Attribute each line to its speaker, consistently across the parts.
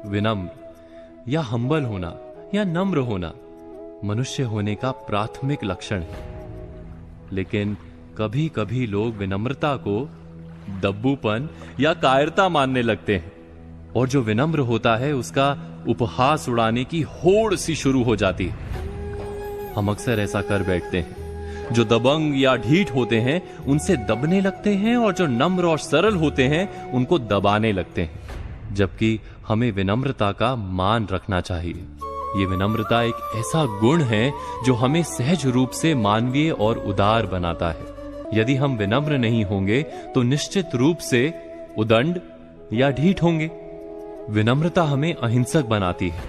Speaker 1: विनम्र या हम्बल होना या नम्र होना मनुष्य होने का प्राथमिक लक्षण है। लेकिन कभी कभी लोग विनम्रता को दब्बूपन या कायरता मानने लगते हैं, और जो विनम्र होता है उसका उपहास उड़ाने की होड़ सी शुरू हो जाती है। हम अक्सर ऐसा कर बैठते हैं। जो दबंग या ढीठ होते हैं उनसे दबने लगते हैं, और जो नम्र और सरल होते हैं उनको दबाने लगते हैं। जबकि हमें विनम्रता का मान रखना चाहिए। ये विनम्रता एक ऐसा गुण है जो हमें सहज रूप से मानवीय और उदार बनाता है। यदि हम विनम्र नहीं होंगे तो निश्चित रूप से उदंड या ढीठ होंगे। विनम्रता हमें अहिंसक बनाती है।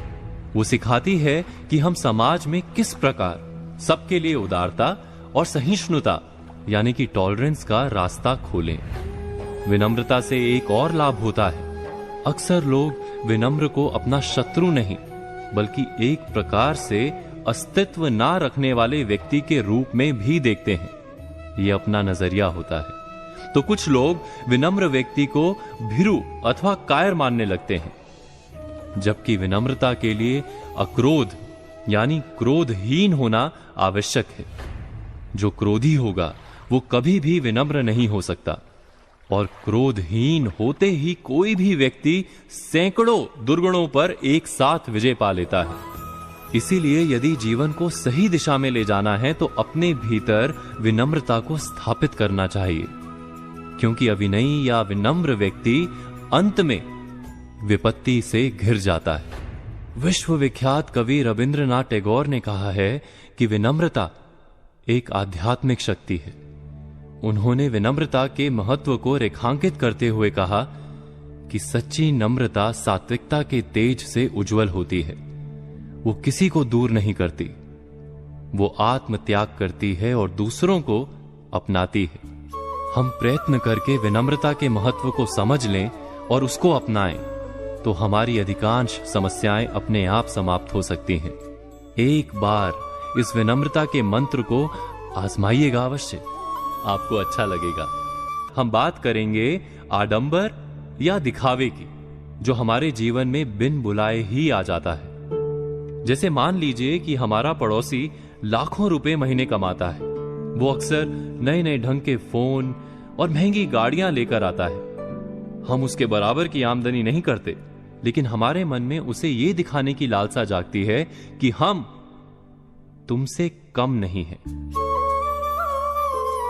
Speaker 1: वो सिखाती है कि हम समाज में किस प्रकार सबके लिए उदारता और सहिष्णुता यानी कि टॉलरेंस का रास्ता खोलें। विनम्रता से एक और लाभ होता है। अक्सर लोग विनम्र को अपना शत्रु नहीं बल्कि एक प्रकार से अस्तित्व ना रखने वाले व्यक्ति के रूप में भी देखते हैं। यह अपना नजरिया होता है। तो कुछ लोग विनम्र व्यक्ति को भीरू अथवा कायर मानने लगते हैं, जबकि विनम्रता के लिए अक्रोध यानी क्रोधहीन होना आवश्यक है। जो क्रोधी होगा वो कभी भी विनम्र नहीं हो सकता, और क्रोधहीन होते ही कोई भी व्यक्ति सैकड़ों दुर्गुणों पर एक साथ विजय पा लेता है। इसीलिए यदि जीवन को सही दिशा में ले जाना है तो अपने भीतर विनम्रता को स्थापित करना चाहिए, क्योंकि अविनयी या विनम्र व्यक्ति अंत में विपत्ति से घिर जाता है। विश्वविख्यात कवि रविंद्रनाथ टैगोर ने कहा है कि विनम्रता एक आध्यात्मिक शक्ति है। उन्होंने विनम्रता के महत्व को रेखांकित करते हुए कहा कि सच्ची नम्रता सात्विकता के तेज से उज्जवल होती है। वो किसी को दूर नहीं करती, वो आत्म त्याग करती है और दूसरों को अपनाती है। हम प्रयत्न करके विनम्रता के महत्व को समझ लें और उसको अपनाएं तो हमारी अधिकांश समस्याएं अपने आप समाप्त हो सकती हैं। एक बार इस विनम्रता के मंत्र को आजमाइएगा अवश्य, आपको अच्छा लगेगा। हम बात करेंगे आडंबर या दिखावे की, जो हमारे जीवन में बिन बुलाए ही आ जाता है। जैसे मान लीजिए कि हमारा पड़ोसी लाखों रुपए महीने कमाता है। वो अक्सर नए नए ढंग के फोन और महंगी गाड़ियां लेकर आता है। हम उसके बराबर की आमदनी नहीं करते, लेकिन हमारे मन में उसे ये दिखाने की लालसा जागती है कि हम तुमसे कम नहीं हैं।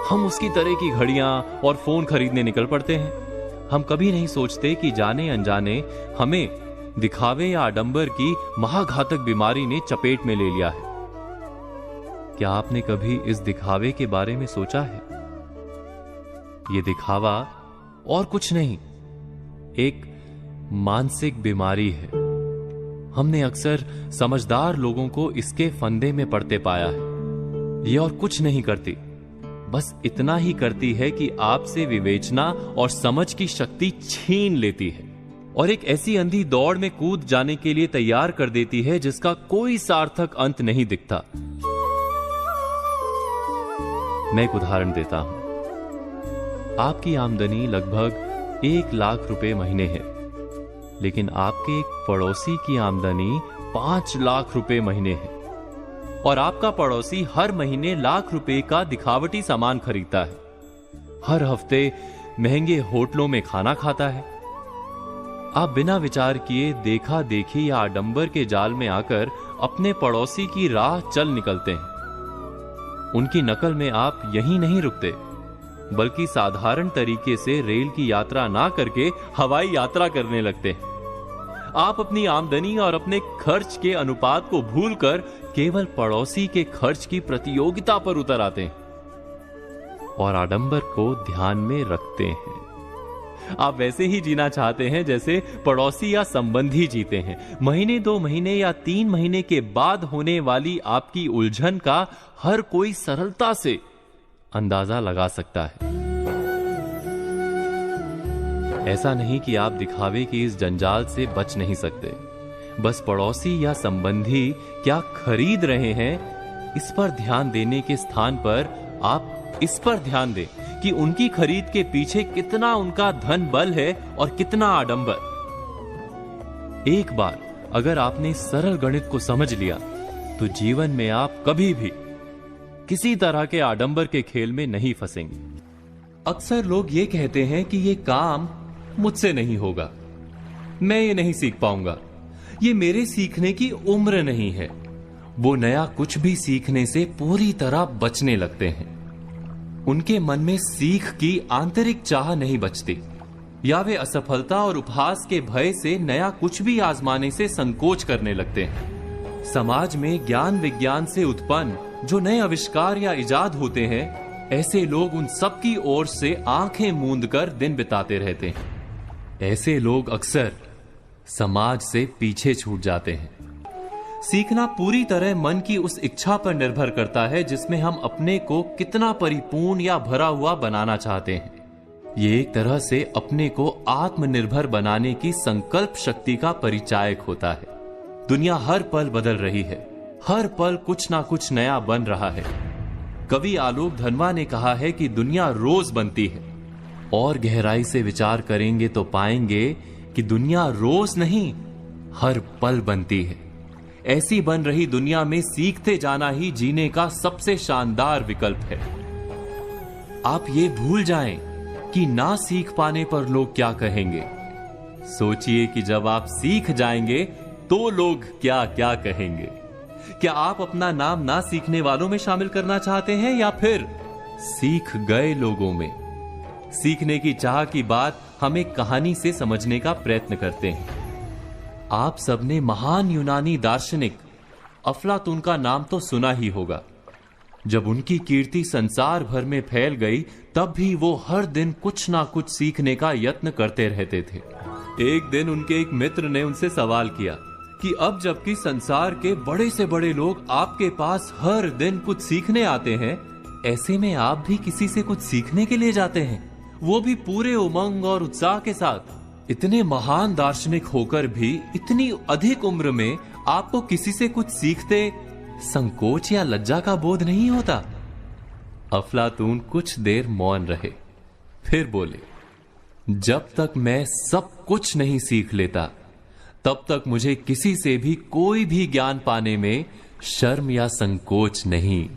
Speaker 1: हम उसकी तरह की घड़ियां और फोन खरीदने निकल पड़ते हैं। हम कभी नहीं सोचते कि जाने अनजाने हमें दिखावे या आडंबर की महाघातक बीमारी ने चपेट में ले लिया है। क्या आपने कभी इस दिखावे के बारे में सोचा है? यह दिखावा और कुछ नहीं, एक मानसिक बीमारी है। हमने अक्सर समझदार लोगों को इसके फंदे में पड़ते पाया है। यह और कुछ नहीं करती, बस इतना ही करती है कि आपसे विवेचना और समझ की शक्ति छीन लेती है और एक ऐसी अंधी दौड़ में कूद जाने के लिए तैयार कर देती है जिसका कोई सार्थक अंत नहीं दिखता। मैं एक उदाहरण देता हूं। आपकी आमदनी लगभग 1 लाख रुपए महीने है, लेकिन आपके एक पड़ोसी की आमदनी 5 लाख रुपए महीने है, और आपका पड़ोसी हर महीने लाख रुपए का दिखावटी सामान खरीदता है, हर हफ्ते महंगे होटलों में खाना खाता है। आप बिना विचार किए देखा देखी या आडंबर के जाल में आकर अपने पड़ोसी की राह चल निकलते हैं। उनकी नकल में आप यहीं नहीं रुकते, बल्कि साधारण तरीके से रेल की यात्रा ना करके हवाई यात्रा करने लगते हैं। आप अपनी आमदनी और अपने खर्च के अनुपात को भूलकर केवल पड़ोसी के खर्च की प्रतियोगिता पर उतर आते हैं और आडंबर को ध्यान में रखते हैं। आप वैसे ही जीना चाहते हैं जैसे पड़ोसी या संबंधी जीते हैं। महीने 2 महीने या 3 महीने के बाद होने वाली आपकी उलझन का हर कोई सरलता से अंदाजा लगा सकता है। ऐसा नहीं कि आप दिखावे की इस जंजाल से बच नहीं सकते, बस पड़ोसी या संबंधी क्या खरीद रहे हैं इस पर ध्यान देने के स्थान पर आप इस पर ध्यान दें कि उनकी खरीद के पीछे कितना उनका धन बल है और कितना आडंबर। एक बार अगर आपने सरल गणित को समझ लिया तो जीवन में आप कभी भी किसी तरह के आडंबर के खेल में नहीं फंसेंगे। अक्सर लोग ये कहते हैं कि ये काम मुझसे नहीं होगा, मैं ये नहीं सीख पाऊंगा, ये मेरे सीखने की उम्र नहीं है। वो नया कुछ भी सीखने से पूरी तरह बचने लगते हैं। उनके मन में सीख की आंतरिक चाह नहीं बचती, या वे असफलता और उपहास के भय से नया कुछ भी आजमाने से संकोच करने लगते हैं। समाज में ज्ञान विज्ञान से उत्पन्न जो नए आविष्कार या इजाद होते हैं, ऐसे लोग उन सब की ओर से आंखें मूंद कर दिन बिताते रहते हैं। ऐसे लोग अक्सर समाज से पीछे छूट जाते हैं। सीखना पूरी तरह मन की उस इच्छा पर निर्भर करता है जिसमें हम अपने को कितना परिपूर्ण या भरा हुआ बनाना चाहते हैं। ये एक तरह से अपने को आत्मनिर्भर बनाने की संकल्प शक्ति का परिचायक होता है। दुनिया हर पल बदल रही है, हर पल कुछ ना कुछ नया बन रहा है। कवि आलोक धनवा ने कहा है कि दुनिया रोज बनती है, और गहराई से विचार करेंगे तो पाएंगे कि दुनिया रोज नहीं, हर पल बनती है। ऐसी बन रही दुनिया में सीखते जाना ही जीने का सबसे शानदार विकल्प है। आप ये भूल जाएं कि ना सीख पाने पर लोग क्या कहेंगे। सोचिए कि जब आप सीख जाएंगे तो लोग क्या क्या कहेंगे। क्या आप अपना नाम ना सीखने वालों में शामिल करना चाहते हैं या फिर सीख गए लोगों में? सीखने की चाह की बात हम एक कहानी से समझने का प्रयत्न करते हैं। आप सबने महान यूनानी दार्शनिक अफलातून का नाम तो सुना ही होगा। जब उनकी कीर्ति संसार भर में फैल गई, तब भी वो हर दिन कुछ ना कुछ सीखने का यत्न करते रहते थे। एक दिन उनके एक मित्र ने उनसे सवाल किया कि अब जबकि संसार के बड़े से बड़े लोग आपके पास हर दिन कुछ सीखने आते हैं, ऐसे में आप भी किसी से कुछ सीखने के लिए जाते हैं, वो भी पूरे उमंग और उत्साह के साथ। इतने महान दार्शनिक होकर भी इतनी अधिक उम्र में आपको किसी से कुछ सीखते संकोच या लज्जा का बोध नहीं होता? अफलातून कुछ देर मौन रहे, फिर बोले, जब तक मैं सब कुछ नहीं सीख लेता, तब तक मुझे किसी से भी कोई भी ज्ञान पाने में शर्म या संकोच नहीं।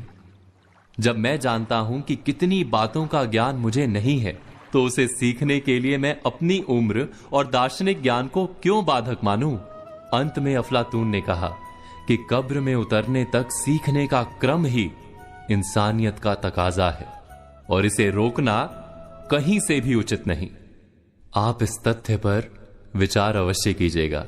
Speaker 1: जब मैं जानता हूं कि कितनी बातों का ज्ञान मुझे नहीं है, तो उसे सीखने के लिए मैं अपनी उम्र और दार्शनिक ज्ञान को क्यों बाधक मानूं? अंत में अफलातून ने कहा कि कब्र में उतरने तक सीखने का क्रम ही इंसानियत का तकाजा है, और इसे रोकना कहीं से भी उचित नहीं। आप इस तथ्य पर विचार अवश्य कीजिएगा।